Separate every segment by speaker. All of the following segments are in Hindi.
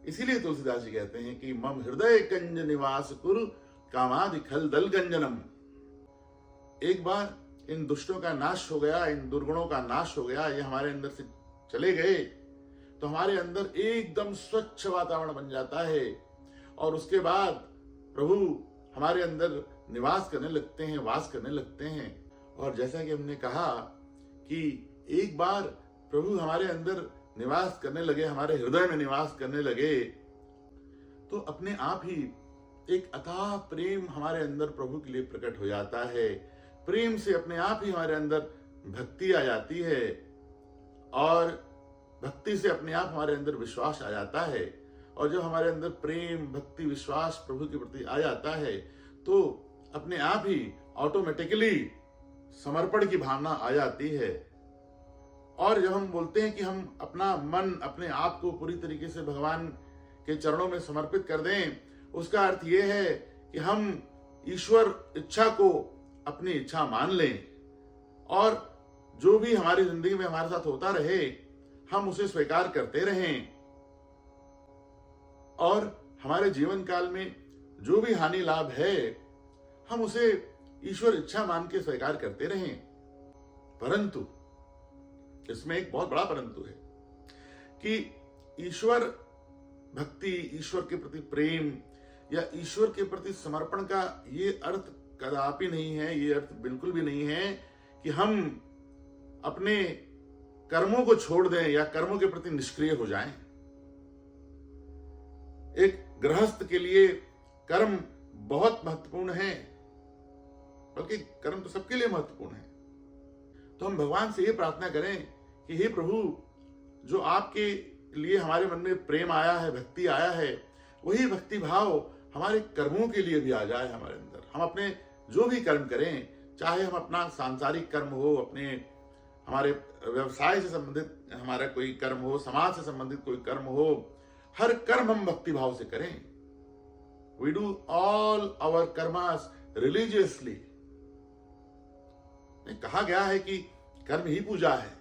Speaker 1: इसीलिए तुलसीदास जी कहते हैं कि मम हृदय कंज निवास कुरु कामादि खल दल गंजनम। एक बार इन दुष्टों का नाश हो गया, इन दुर्गुणों का नाश हो गया, ये हमारे अंदर से चले गए, तो हमारे अंदर एकदम स्वच्छ वातावरण बन जाता है और उसके बाद प्रभु हमारे अंदर निवास करने लगते हैं, वास करने लगते हैं। और जैसा कि हमने कहा कि एक बार प्रभु हमारे अंदर निवास करने लगे, हमारे हृदय में निवास करने लगे, तो अपने आप ही एक अथाह प्रेम हमारे अंदर प्रभु के लिए प्रकट हो जाता है। प्रेम से अपने आप ही हमारे अंदर भक्ति आ जाती है और भक्ति से अपने आप हमारे अंदर विश्वास आ जाता है। और जब हमारे अंदर प्रेम, भक्ति, विश्वास प्रभु के प्रति आ जाता है तो अपने आप ही ऑटोमेटिकली समर्पण की भावना आ जाती है। और जब हम बोलते हैं कि हम अपना मन, अपने आप को पूरी तरीके से भगवान के चरणों में समर्पित कर दें, उसका अर्थ यह है कि हम ईश्वर इच्छा को अपनी इच्छा मान लें और जो भी हमारी जिंदगी में हमारे साथ होता रहे हम उसे स्वीकार करते रहें और हमारे जीवन काल में जो भी हानि लाभ है हम उसे ईश्वर इच्छा मान के स्वीकार करते रहें। परंतु इसमें एक बहुत बड़ा परंतु है कि ईश्वर भक्ति, ईश्वर के प्रति प्रेम या ईश्वर के प्रति समर्पण का ये अर्थ कदापि नहीं है, ये अर्थ बिल्कुल भी नहीं है कि हम अपने कर्मों को छोड़ दें या कर्मों के प्रति निष्क्रिय हो जाएं। एक गृहस्थ के लिए कर्म बहुत महत्वपूर्ण है, बल्कि कर्म तो सबके लिए महत्वपूर्ण है। तो हम भगवान से ये प्रार्थना करें कि हे प्रभु, जो आपके लिए हमारे मन में प्रेम आया है, भक्ति आया है, वही भक्ति भाव हमारे कर्मों के लिए भी आ जाए हमारे अंदर। हम अपने जो भी कर्म करें, चाहे हम अपना सांसारिक कर्म हो, अपने हमारे व्यवसाय से संबंधित हमारा कोई कर्म हो, समाज से संबंधित कोई कर्म हो, हर कर्म हम भक्ति भाव से करें। We do all our karmas religiously। कहा गया है कि कर्म ही पूजा है।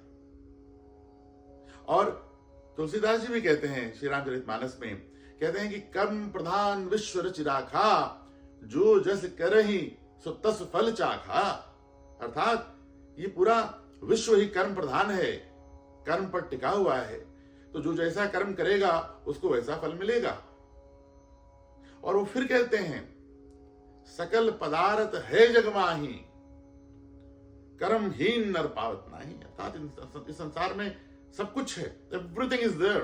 Speaker 1: और तुलसीदास जी भी कहते हैं श्री रामचरितमानस में, कहते हैं कि कर्म प्रधान विश्व रचि राखा, जो जस करहि सो तस फल चाखा। अर्थात ये पूरा विश्व ही कर्म प्रधान है, कर्म पर टिका हुआ है, तो जो जैसा कर्म करेगा उसको वैसा फल मिलेगा। और वो फिर कहते हैं, सकल पदार्थ है जग माही, कर्महीन नर पावत नाही। अर्थात इस संसार में सब कुछ है, एवरीथिंग इज देयर,